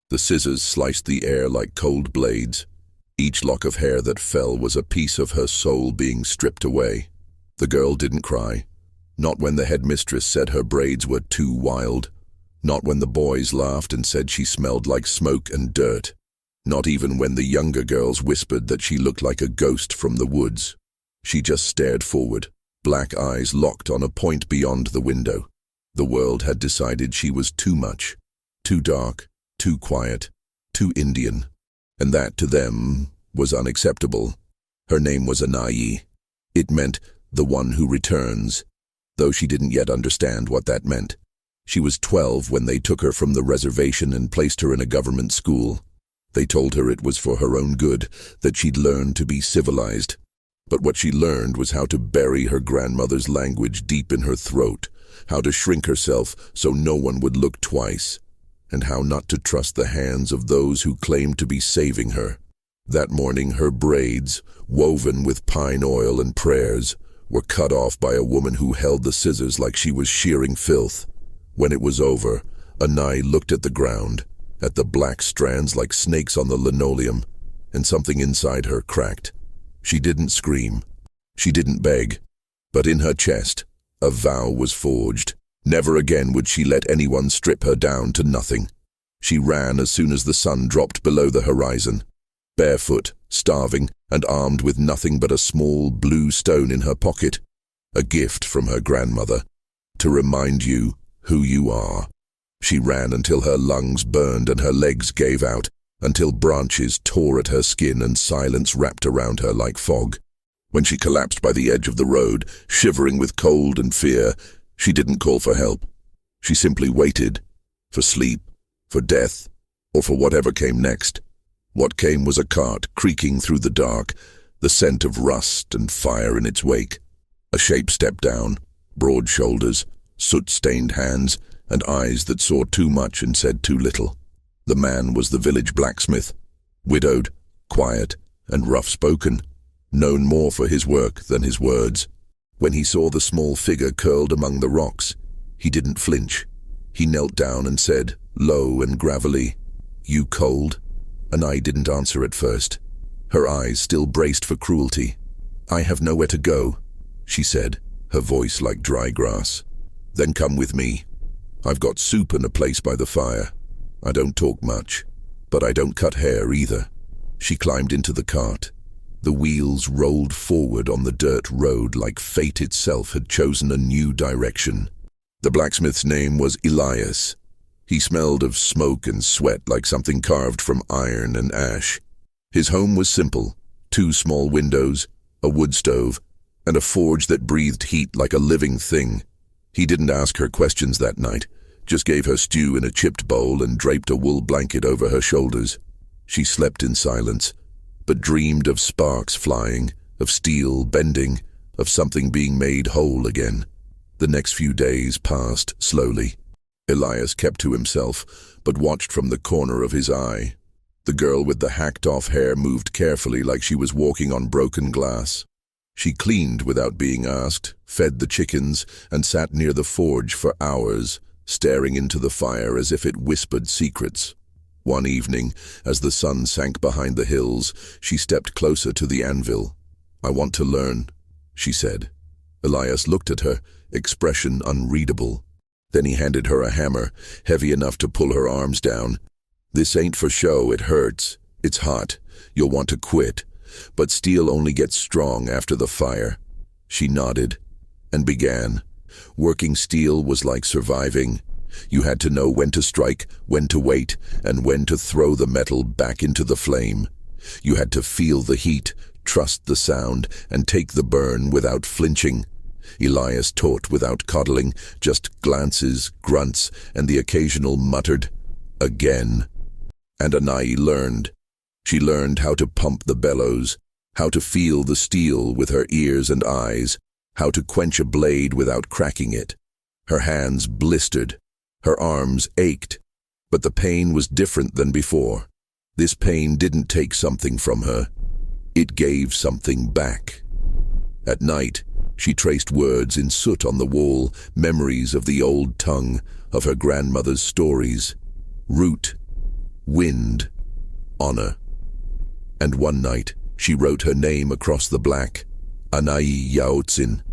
The scissors sliced the air like cold blades. Each lock of hair that fell was a piece of her soul being stripped away. The girl didn't cry. Not when the headmistress said her braids were too wild. Not when the boys laughed and said she smelled like smoke and dirt. Not even when the younger girls whispered that she looked like a ghost from the woods. She just stared forward, black eyes locked on a point beyond the window. The world had decided she was too much, too dark, too quiet, too Indian. And that, to them, was unacceptable. Her name was Anayi. It meant the one who returns, though she didn't yet understand what that meant. She was 12 when they took her from the reservation and placed her in a government school. They told her it was for her own good, that she'd learn to be civilized. But what she learned was how to bury her grandmother's language deep in her throat, how to shrink herself so no one would look twice, and how not to trust the hands of those who claimed to be saving her. That morning her braids, woven with pine oil and prayers, were cut off by a woman who held the scissors like she was shearing filth. When it was over, Anai looked at the ground, at the black strands like snakes on the linoleum, and something inside her cracked. She didn't scream. She didn't beg. But in her chest, a vow was forged. Never again would she let anyone strip her down to nothing. She ran as soon as the sun dropped below the horizon, barefoot, starving, and armed with nothing but a small blue stone in her pocket, a gift from her grandmother, to remind you who you are. She ran until her lungs burned and her legs gave out, until branches tore at her skin and silence wrapped around her like fog. When she collapsed by the edge of the road, shivering with cold and fear, she didn't call for help. She simply waited, for sleep, for death, or for whatever came next. What came was a cart creaking through the dark, the scent of rust and fire in its wake. A shape stepped down, broad shoulders, soot-stained hands, and eyes that saw too much and said too little. The man was the village blacksmith, widowed, quiet, and rough-spoken, known more for his work than his words. When he saw the small figure curled among the rocks, he didn't flinch. He knelt down and said, low and gravelly, "You cold?" And I didn't answer at first. Her eyes still braced for cruelty. "I have nowhere to go," she said, her voice like dry grass. "Then come with me. I've got soup and a place by the fire. I don't talk much, but I don't cut hair either." She climbed into the cart. The wheels rolled forward on the dirt road like fate itself had chosen a new direction. The blacksmith's name was Elias. He smelled of smoke and sweat like something carved from iron and ash. His home was simple: 2 small windows, a wood stove, and a forge that breathed heat like a living thing. He didn't ask her questions that night, just gave her stew in a chipped bowl and draped a wool blanket over her shoulders. She slept in silence, but dreamed of sparks flying, of steel bending, of something being made whole again. The next few days passed slowly. Elias kept to himself, but watched from the corner of his eye. The girl with the hacked-off hair moved carefully like she was walking on broken glass. She cleaned without being asked, fed the chickens, and sat near the forge for hours, staring into the fire as if it whispered secrets. One evening, as the sun sank behind the hills, she stepped closer to the anvil. "I want to learn," she said. Elias looked at her, expression unreadable. Then he handed her a hammer, heavy enough to pull her arms down. "This ain't for show, it hurts. It's hot. You'll want to quit. But steel only gets strong after the fire." She nodded and began. Working steel was like surviving. You had to know when to strike, when to wait, and when to throw the metal back into the flame. You had to feel the heat, trust the sound, and take the burn without flinching. Elias taught without coddling, just glances, grunts, and the occasional muttered, "Again." And Anai learned. She learned how to pump the bellows, how to feel the steel with her ears and eyes, how to quench a blade without cracking it. Her hands blistered. Her arms ached, but the pain was different than before. This pain didn't take something from her. It gave something back. At night, she traced words in soot on the wall, memories of the old tongue, of her grandmother's stories. Root, wind, honor. And one night, she wrote her name across the black, Anai Yaotzin,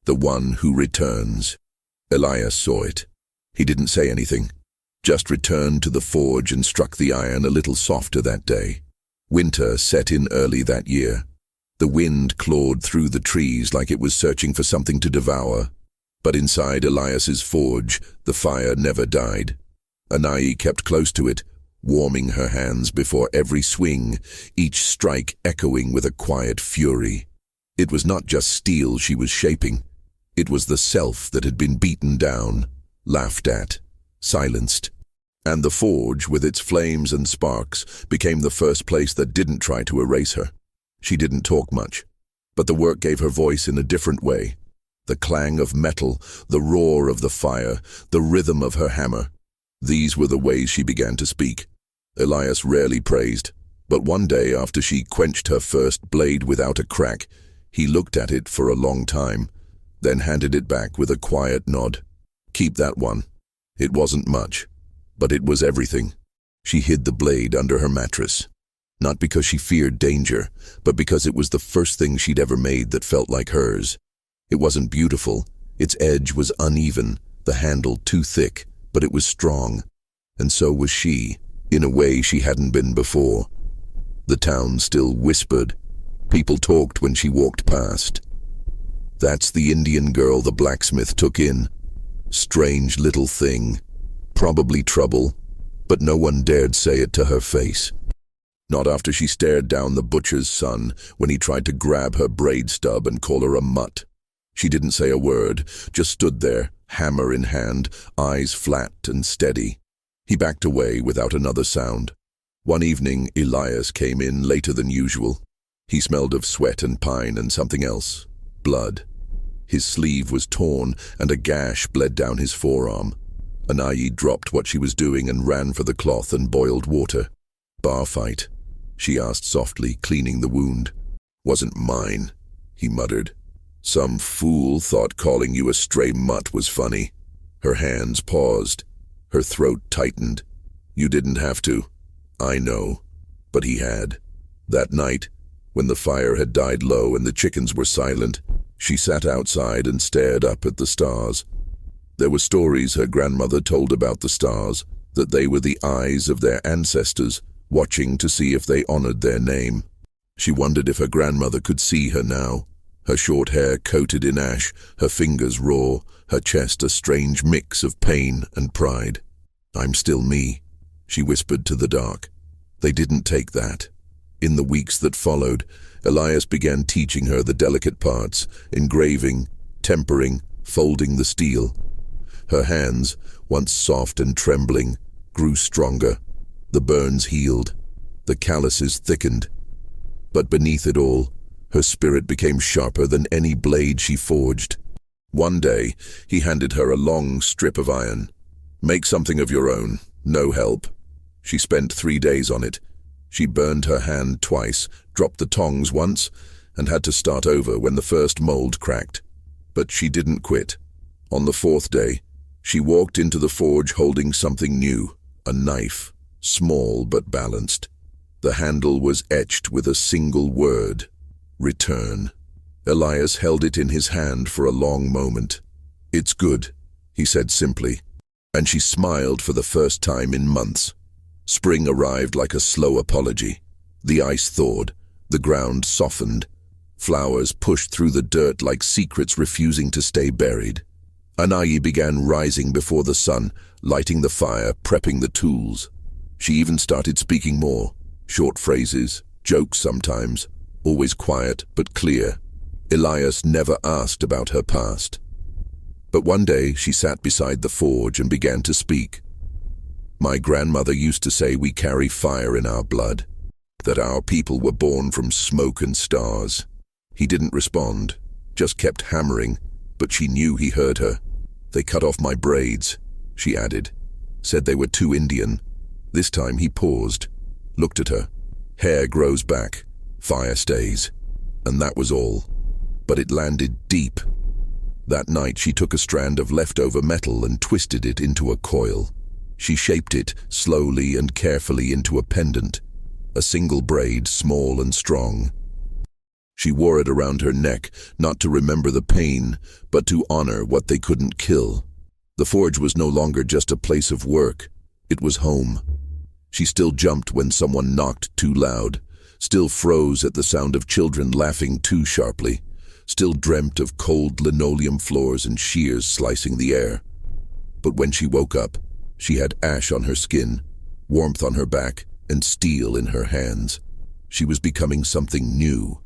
the one who returns. Elias saw it. He didn't say anything, just returned to the forge and struck the iron a little softer that day. Winter set in early that year. The wind clawed through the trees like it was searching for something to devour. But inside Elias's forge, the fire never died. Anai kept close to it, warming her hands before every swing, each strike echoing with a quiet fury. It was not just steel she was shaping. It was the self that had been beaten down, laughed at, silenced. And the forge, with its flames and sparks, became the first place that didn't try to erase her. She didn't talk much, but the work gave her voice in a different way. The clang of metal, the roar of the fire, the rhythm of her hammer. These were the ways she began to speak. Elias rarely praised, but one day after she quenched her first blade without a crack, he looked at it for a long time, then handed it back with a quiet nod. Keep that one. It wasn't much, but it was everything. She hid the blade under her mattress, not because she feared danger, but because it was the first thing she'd ever made that felt like hers. It wasn't beautiful, its edge was uneven, the handle too thick, but it was strong. And so was she, in a way she hadn't been before. The town still whispered. People talked when she walked past. That's the Indian girl the blacksmith took in. Strange little thing. Probably trouble, but no one dared say it to her face. Not after she stared down the butcher's son when he tried to grab her braid stub and call her a mutt. She didn't say a word, just stood there, hammer in hand, eyes flat and steady. He backed away without another sound. One evening, Elias came in later than usual. He smelled of sweat and pine and something else. Blood. His sleeve was torn and a gash bled down his forearm. Anai dropped what she was doing and ran for the cloth and boiled water. Bar fight, she asked softly, cleaning the wound. Wasn't mine, he muttered. Some fool thought calling you a stray mutt was funny. Her hands paused. Her throat tightened. You didn't have to. I know. But he had. That night, when the fire had died low and the chickens were silent, she sat outside and stared up at the stars. There were stories her grandmother told about the stars, that they were the eyes of their ancestors, watching to see if they honored their name. She wondered if her grandmother could see her now. Her short hair coated in ash, her fingers raw, her chest a strange mix of pain and pride. I'm still me, she whispered to the dark. They didn't take that. In the weeks that followed, Elias began teaching her the delicate parts, engraving, tempering, folding the steel. Her hands, once soft and trembling, grew stronger. The burns healed. The calluses thickened. But beneath it all, her spirit became sharper than any blade she forged. One day, he handed her a long strip of iron. Make something of your own, no help. She spent 3 days on it. She burned her hand twice, dropped the tongs once, and had to start over when the first mold cracked. But she didn't quit. On the 4th day, she walked into the forge holding something new, a knife, small but balanced. The handle was etched with a single word. Return. Elias held it in his hand for a long moment. It's good, he said simply, and she smiled for the first time in months. Spring arrived like a slow apology. The ice thawed, the ground softened. Flowers pushed through the dirt like secrets refusing to stay buried. Anai began rising before the sun, lighting the fire, prepping the tools. She even started speaking more, short phrases, jokes sometimes, always quiet but clear. Elias never asked about her past. But one day she sat beside the forge and began to speak. My grandmother used to say we carry fire in our blood, that our people were born from smoke and stars. He didn't respond, just kept hammering, but she knew he heard her. They cut off my braids, she added, said they were too Indian. This time he paused, looked at her. Hair grows back, fire stays, and that was all. But it landed deep. That night she took a strand of leftover metal and twisted it into a coil. She shaped it slowly and carefully into a pendant, a single braid, small and strong. She wore it around her neck, not to remember the pain, but to honor what they couldn't kill. The forge was no longer just a place of work. It was home. She still jumped when someone knocked too loud, still froze at the sound of children laughing too sharply, still dreamt of cold linoleum floors and shears slicing the air. But when she woke up, she had ash on her skin, warmth on her back, and steel in her hands. She was becoming something new.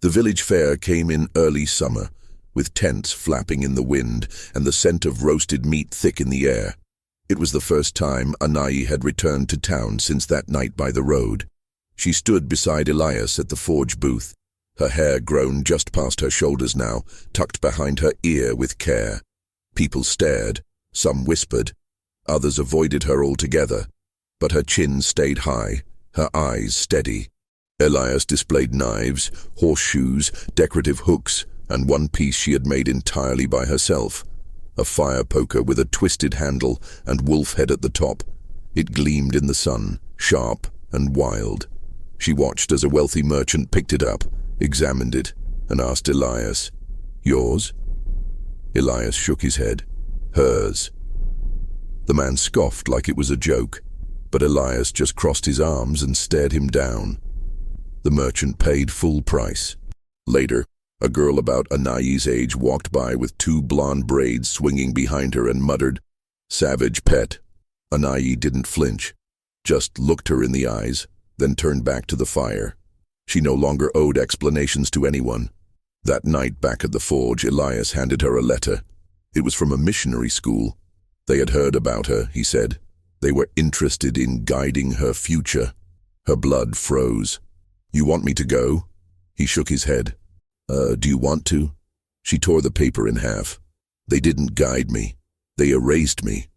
The village fair came in early summer, with tents flapping in the wind and the scent of roasted meat thick in the air. It was the first time Anayi had returned to town since that night by the road. She stood beside Elias at the forge booth, her hair grown just past her shoulders now, tucked behind her ear with care. People stared, some whispered, others avoided her altogether, but her chin stayed high, her eyes steady. Elias displayed knives, horseshoes, decorative hooks, and one piece she had made entirely by herself, a fire poker with a twisted handle and wolf head at the top. It gleamed in the sun, sharp and wild. She watched as a wealthy merchant picked it up, examined it, and asked Elias, "Yours?" Elias shook his head. "Hers." The man scoffed like it was a joke, but Elias just crossed his arms and stared him down. The merchant paid full price. Later, a girl about Anayi's age walked by with 2 blonde braids swinging behind her and muttered, "Savage pet." Anayi didn't flinch, just looked her in the eyes, then turned back to the fire. She no longer owed explanations to anyone. That night back at the forge, Elias handed her a letter. It was from a missionary school. They had heard about her, he said. They were interested in guiding her future. Her blood froze. "You want me to go?" He shook his head. Do you want to?" She tore the paper in half. "They didn't guide me. They erased me."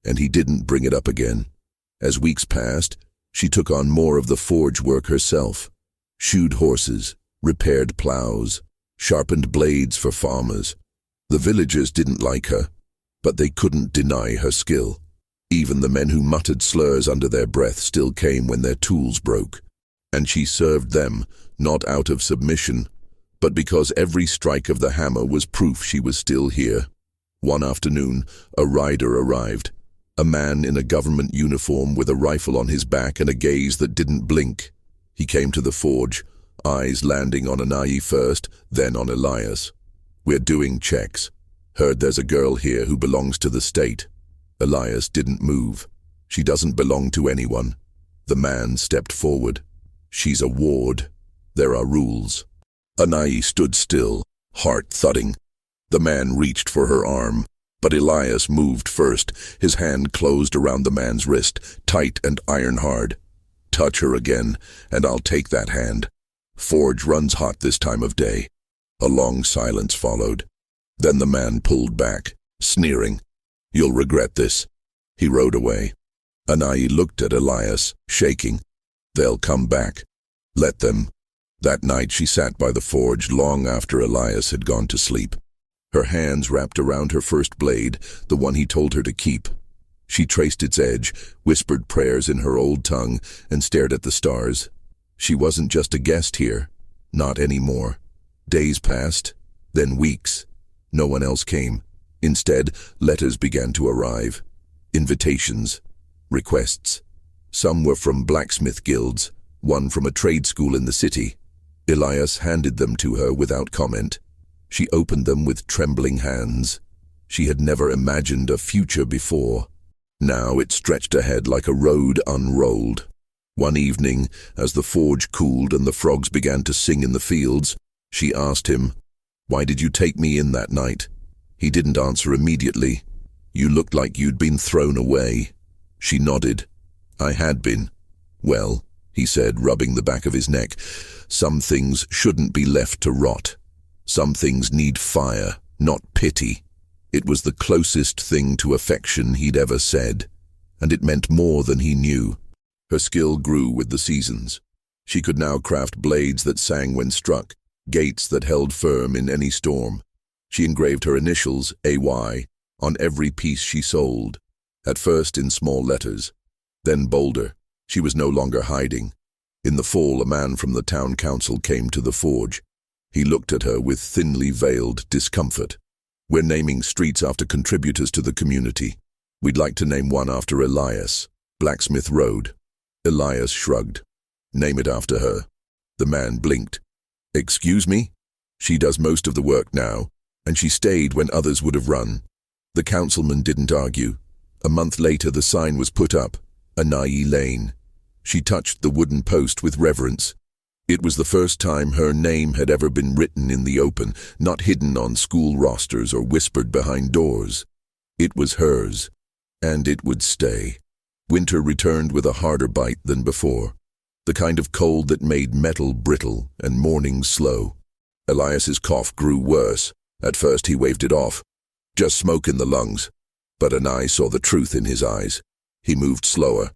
And he didn't bring it up again. As weeks passed, she took on more of the forge work herself. Shoed horses, repaired plows, sharpened blades for farmers. The villagers didn't like her, but they couldn't deny her skill. Even the men who muttered slurs under their breath still came when their tools broke. And she served them, not out of submission, but because every strike of the hammer was proof she was still here. One afternoon, a rider arrived, a man in a government uniform with a rifle on his back and a gaze that didn't blink. He came to the forge, eyes landing on Anayi first, then on Elias. "We're doing checks. Heard there's a girl here who belongs to the state." Elias didn't move. "She doesn't belong to anyone." The man stepped forward. "She's a ward. There are rules." Anayi stood still, heart thudding. The man reached for her arm, but Elias moved first. His hand closed around the man's wrist, tight and iron-hard. "Touch her again, and I'll take that hand. Forge runs hot this time of day." A long silence followed. Then the man pulled back, sneering. "You'll regret this." He rode away. Anayi looked at Elias, shaking. "They'll come back. Let them." That night she sat by the forge long after Elias had gone to sleep. Her hands wrapped around her first blade, the one he told her to keep. She traced its edge, whispered prayers in her old tongue, and stared at the stars. She wasn't just a guest here. Not anymore. Days passed, then weeks. No one else came. Instead, letters began to arrive. Invitations. Requests. Some were from blacksmith guilds, one from a trade school in the city. Elias handed them to her without comment. She opened them with trembling hands. She had never imagined a future before. Now it stretched ahead like a road unrolled. One evening, as the forge cooled and the frogs began to sing in the fields, she asked him, "Why did you take me in that night?" He didn't answer immediately. "You looked like you'd been thrown away." She nodded. "I had been." "Well," he said, rubbing the back of his neck, "some things shouldn't be left to rot. Some things need fire, not pity." It was the closest thing to affection he'd ever said, and it meant more than he knew. Her skill grew with the seasons. She could now craft blades that sang when struck, gates that held firm in any storm. She engraved her initials, AY, on every piece she sold. At first in small letters, then bolder. She was no longer hiding. In the fall, a man from the town council came to the forge. He looked at her with thinly veiled discomfort. "We're naming streets after contributors to the community. We'd like to name one after Elias, Blacksmith Road." Elias shrugged. "Name it after her." The man blinked. "Excuse me? She does most of the work now, and she stayed when others would have run." The councilman didn't argue. A month later, the sign was put up, Anayi Lane. She touched the wooden post with reverence. It was the first time her name had ever been written in the open, not hidden on school rosters or whispered behind doors. It was hers, and it would stay. Winter returned with a harder bite than before, the kind of cold that made metal brittle and mornings slow. Elias's cough grew worse. At first he waved it off. Just smoke in the lungs. But Anai saw the truth in his eyes. He moved slower.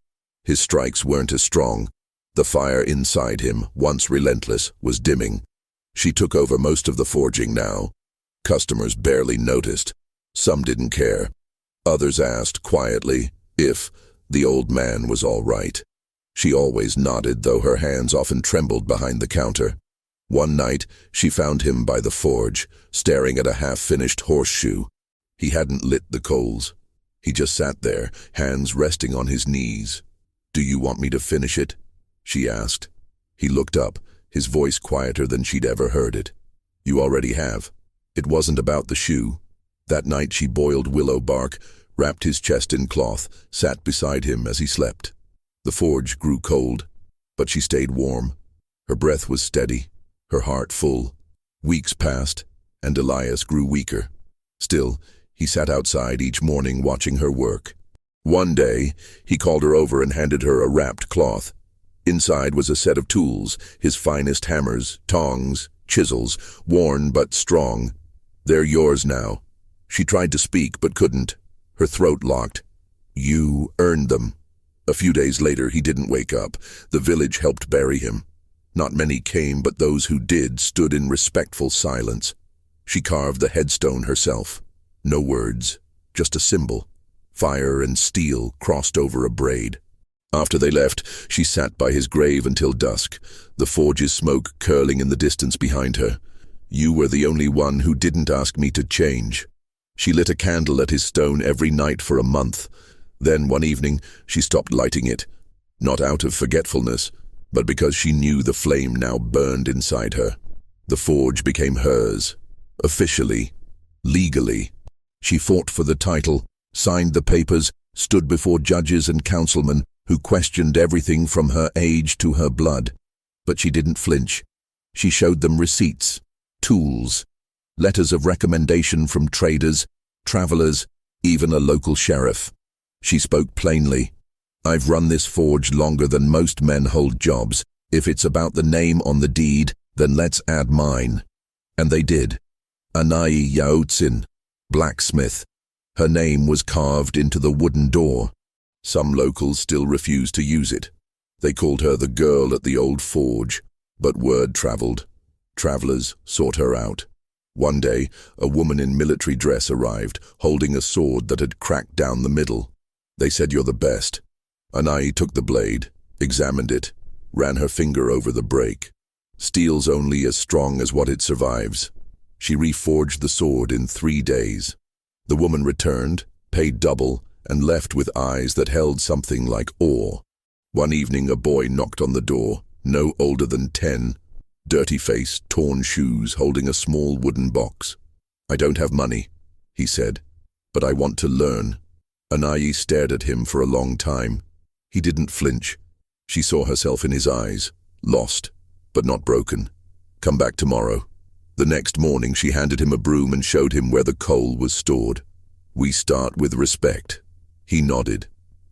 His strikes weren't as strong. The fire inside him, once relentless, was dimming. She took over most of the forging now. Customers barely noticed. Some didn't care. Others asked quietly if the old man was all right. She always nodded, though her hands often trembled behind the counter. One night, she found him by the forge, staring at a half-finished horseshoe. He hadn't lit the coals. He just sat there, hands resting on his knees. "Do you want me to finish it?" she asked. He looked up, his voice quieter than she'd ever heard it. "You already have." It wasn't about the shoe. That night she boiled willow bark, wrapped his chest in cloth, sat beside him as he slept. The forge grew cold, but she stayed warm. Her breath was steady, her heart full. Weeks passed, and Elias grew weaker. Still, he sat outside each morning watching her work. One day, he called her over and handed her a wrapped cloth. Inside was a set of tools, his finest hammers, tongs, chisels, worn but strong. "They're yours now." She tried to speak but couldn't. Her throat locked. "You earned them." A few days later, he didn't wake up. The village helped bury him. Not many came, but those who did stood in respectful silence. She carved the headstone herself. No words, just a symbol. Fire and steel crossed over a braid. After they left, she sat by his grave until dusk, the forge's smoke curling in the distance behind her. "You were the only one who didn't ask me to change." She lit a candle at his stone every night for a month. Then one evening, she stopped lighting it, not out of forgetfulness, but because she knew the flame now burned inside her. The forge became hers, officially, legally. She fought for the title, signed the papers, stood before judges and councilmen who questioned everything from her age to her blood. But she didn't flinch. She showed them receipts, tools, letters of recommendation from traders, travelers, even a local sheriff. She spoke plainly. "I've run this forge longer than most men hold jobs. If it's about the name on the deed, then let's add mine." And they did. Anayi Yaotsin, Blacksmith. Her name was carved into the wooden door. Some locals still refused to use it. They called her the girl at the old forge, but word traveled. Travelers sought her out. One day, a woman in military dress arrived, holding a sword that had cracked down the middle. They said, "You're the best." Anayi took the blade, examined it, ran her finger over the break. Steel's only as strong as what it survives. She reforged the sword in 3 days. The woman returned, paid double, and left with eyes that held something like awe. One evening, a boy knocked on the door, no older than 10, dirty face, torn shoes, holding a small wooden box. "I don't have money," he said, "but I want to learn." Anayi stared at him for a long time. He didn't flinch. She saw herself in his eyes, lost, but not broken. "Come back tomorrow." The next morning, she handed him a broom and showed him where the coal was stored. "We start with respect." He nodded.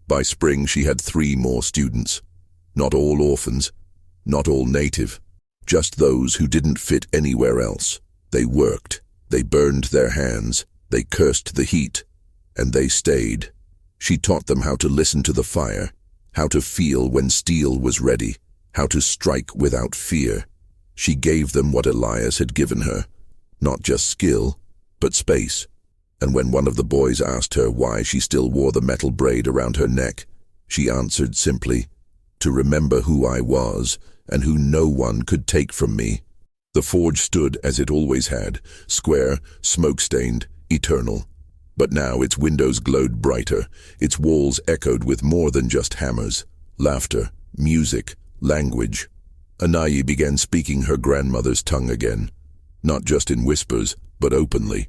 By spring, she had 3 more students. Not all orphans, not all native, just those who didn't fit anywhere else. They worked, they burned their hands, they cursed the heat, and they stayed. She taught them how to listen to the fire, how to feel when steel was ready, how to strike without fear. She gave them what Elias had given her, not just skill, but space. And when one of the boys asked her why she still wore the metal braid around her neck, she answered simply, "To remember who I was and who no one could take from me." The forge stood as it always had, square, smoke-stained, eternal. But now its windows glowed brighter, its walls echoed with more than just hammers, laughter, music, language. Anayi began speaking her grandmother's tongue again, not just in whispers, but openly.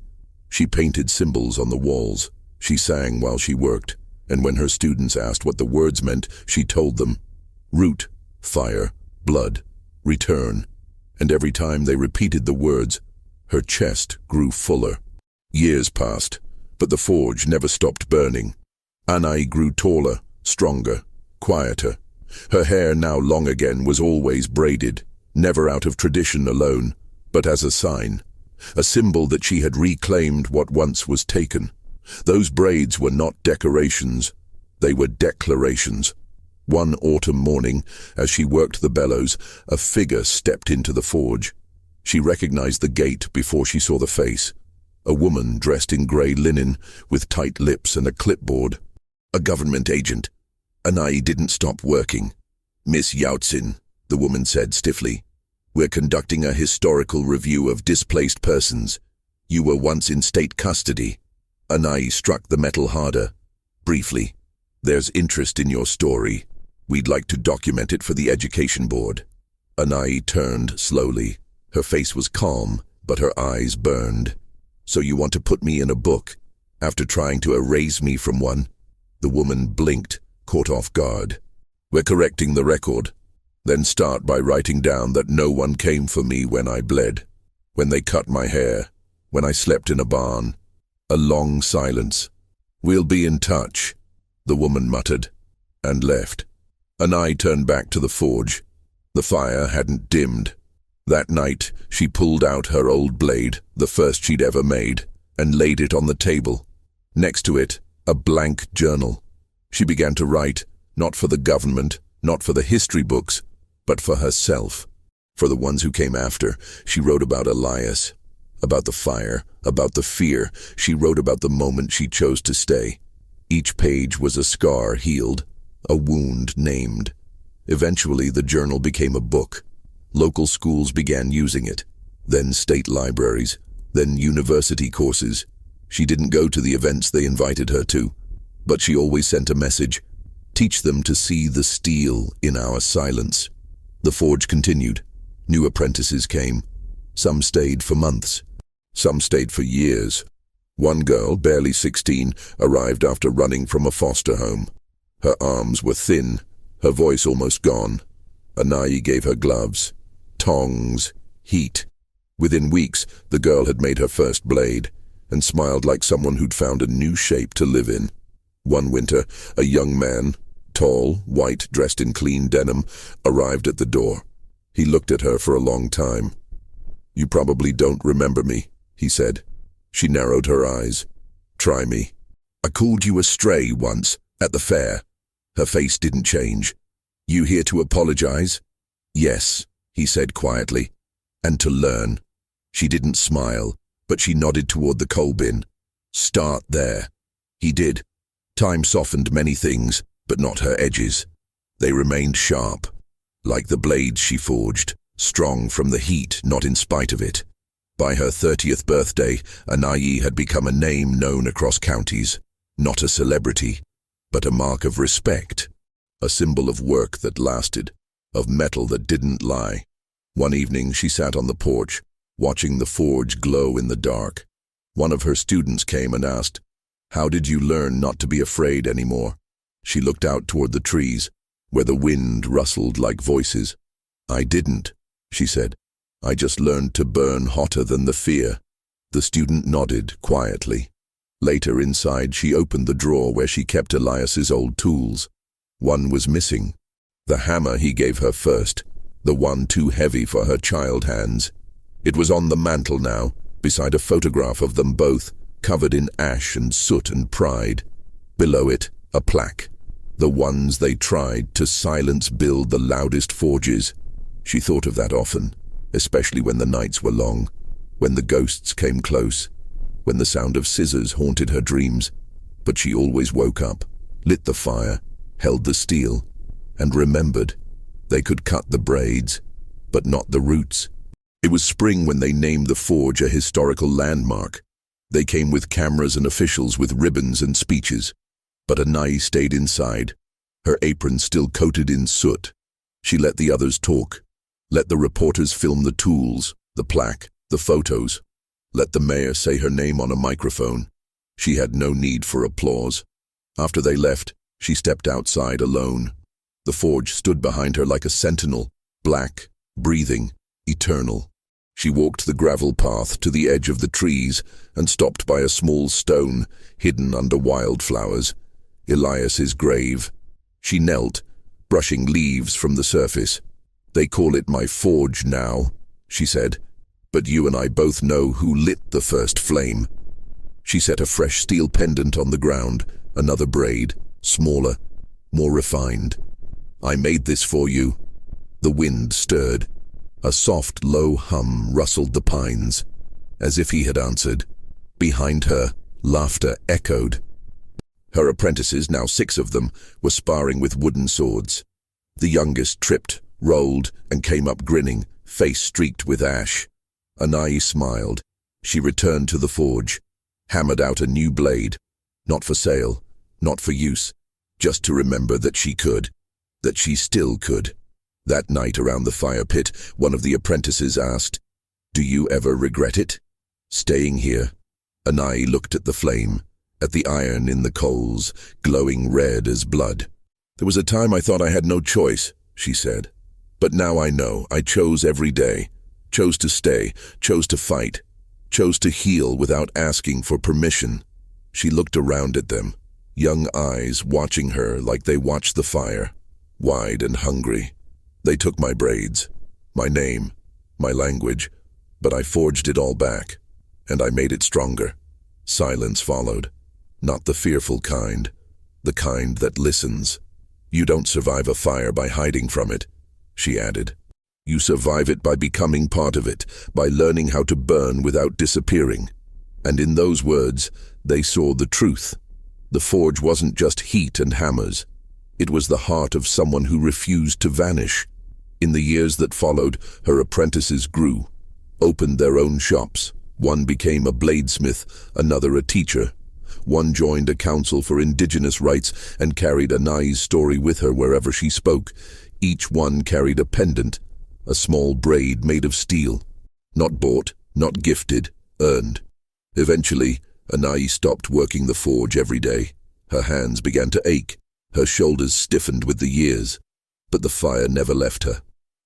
She painted symbols on the walls. She sang while she worked, and when her students asked what the words meant, she told them. Root, fire, blood, return. And every time they repeated the words, her chest grew fuller. Years passed, but the forge never stopped burning. Anayi grew taller, stronger, quieter. Her hair, now long again, was always braided, never out of tradition alone, but as a sign, a symbol that she had reclaimed what once was taken. Those braids were not decorations, they were declarations. One autumn morning, as she worked the bellows, a figure stepped into the forge. She recognized the gait before she saw the face. A woman dressed in grey linen, with tight lips and a clipboard. A government agent. Anayi didn't stop working. "Miss Yautzin," the woman said stiffly, "we're conducting a historical review of displaced persons. You were once in state custody." Anayi struck the metal harder. Briefly, "There's interest in your story. We'd like to document it for the education board." Anayi turned slowly. Her face was calm, but her eyes burned. "So you want to put me in a book, after trying to erase me from one?" The woman blinked, caught off guard. "We're correcting the record. Then start by writing down that no one came for me when I bled, when they cut my hair, when I slept in a barn." A long silence. "We'll be in touch," the woman muttered, and left. Anayi turned back to the forge. The fire hadn't dimmed. That night, she pulled out her old blade, the first she'd ever made, and laid it on the table. Next to it, a blank journal. She began to write, not for the government, not for the history books, but for herself. For the ones who came after, she wrote about Elias, about the fire, about the fear. She wrote about the moment she chose to stay. Each page was a scar healed, a wound named. Eventually, the journal became a book. Local schools began using it, then state libraries, then university courses. She didn't go to the events they invited her to, but she always sent a message. Teach them to see the steel in our silence. The forge continued. New apprentices came. Some stayed for months. Some stayed for years. One girl, barely 16, arrived after running from a foster home. Her arms were thin, her voice almost gone. Anayi gave her gloves, tongs, heat. Within weeks, the girl had made her first blade, and smiled like someone who'd found a new shape to live in. One winter, a young man, tall, white, dressed in clean denim, arrived at the door. He looked at her for a long time. "You probably don't remember me," he said. She narrowed her eyes. "Try me. I called you a stray once, at the fair." Her face didn't change. "You here to apologize?" "Yes," he said quietly. "And to learn." She didn't smile, but she nodded toward the coal bin. "Start there." He did. Time softened many things, but not her edges. They remained sharp, like the blades she forged, strong from the heat, not in spite of it. By her 30th birthday, Anayi had become a name known across counties, not a celebrity, but a mark of respect, a symbol of work that lasted, of metal that didn't lie. One evening she sat on the porch, watching the forge glow in the dark. One of her students came and asked, "How did you learn not to be afraid anymore?" She looked out toward the trees, where the wind rustled like voices. "I didn't," she said. "I just learned to burn hotter than the fear." The student nodded quietly. Later inside, she opened the drawer where she kept Elias's old tools. One was missing. The hammer he gave her first, the one too heavy for her child hands. It was on the mantel now, beside a photograph of them both, covered in ash and soot and pride. Below it, a plaque. The ones they tried to silence build the loudest forges. She thought of that often, especially when the nights were long, when the ghosts came close. when the sound of scissors haunted her dreams. But she always woke up, lit the fire, held the steel, and remembered. They could cut the braids, but not the roots. It was spring when they named the forge a historical landmark. They came with cameras and officials with ribbons and speeches. But Anais stayed inside, her apron still coated in soot. She let the others talk. Let the reporters film the tools, the plaque, the photos. Let the mayor say her name on a microphone. She had no need for applause. After they left, she stepped outside alone. The forge stood behind her like a sentinel, black, breathing, eternal. She walked the gravel path to the edge of the trees and stopped by a small stone hidden under wildflowers, Elias's grave. She knelt, brushing leaves from the surface. "They call it my forge now," she said, "but you and I both know who lit the first flame." She set a fresh steel pendant on the ground, another braid, smaller, more refined. "I made this for you." The wind stirred. A soft, low hum rustled the pines, as if he had answered. Behind her, laughter echoed. Her apprentices, now 6 of them, were sparring with wooden swords. The youngest tripped, rolled, and came up grinning, face streaked with ash. Anais smiled. She returned to the forge, hammered out a new blade. Not for sale, not for use, just to remember that she could, that she still could. That night around the fire pit, one of the apprentices asked, "Do you ever regret it? Staying here?" Anais looked at the flame, at the iron in the coals, glowing red as blood. "There was a time I thought I had no choice," she said. "But now I know. I chose every day. Chose to stay, chose to fight, chose to heal without asking for permission." She looked around at them, young eyes watching her like they watched the fire, wide and hungry. "They took my braids, my name, my language, but I forged it all back, and I made it stronger." Silence followed. Not the fearful kind, the kind that listens. "You don't survive a fire by hiding from it," she added. "You survive it by becoming part of it, by learning how to burn without disappearing." And in those words, they saw the truth. The forge wasn't just heat and hammers. It was the heart of someone who refused to vanish. In the years that followed, her apprentices grew, opened their own shops. One became a bladesmith, another a teacher. One joined a council for indigenous rights and carried Anais' story with her wherever she spoke. Each one carried a pendant, a small braid made of steel. Not bought, not gifted, earned. Eventually, Anais stopped working the forge every day. Her hands began to ache, her shoulders stiffened with the years. But the fire never left her.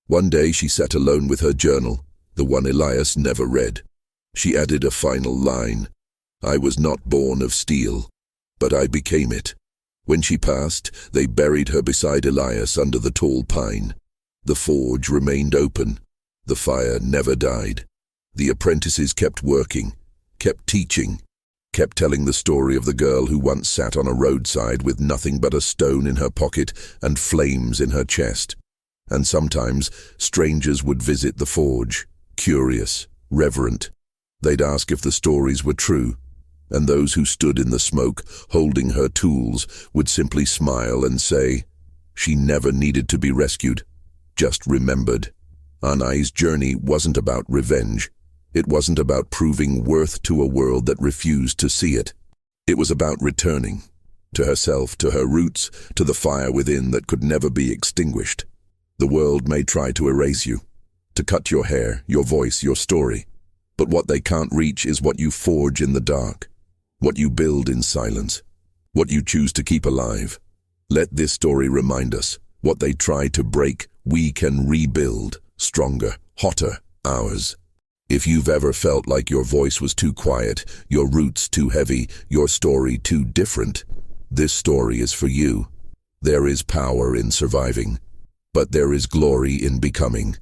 One day she sat alone with her journal, the one Elias never read. She added a final line. "I was not born of steel, but I became it." When she passed, they buried her beside Elias under the tall pine. The forge remained open. The fire never died. The apprentices kept working, kept teaching, kept telling the story of the girl who once sat on a roadside with nothing but a stone in her pocket and flames in her chest. And sometimes strangers would visit the forge, curious, reverent. They'd ask if the stories were true, and those who stood in the smoke, holding her tools, would simply smile and say, "She never needed to be rescued, just remembered." Anais' journey wasn't about revenge. It wasn't about proving worth to a world that refused to see it. It was about returning, to herself, to her roots, to the fire within that could never be extinguished. The world may try to erase you, to cut your hair, your voice, your story. But what they can't reach is what you forge in the dark, what you build in silence, what you choose to keep alive. Let this story remind us, what they try to break, we can rebuild, stronger, hotter, ours. If you've ever felt like your voice was too quiet, your roots too heavy, your story too different, this story is for you. There is power in surviving, but there is glory in becoming.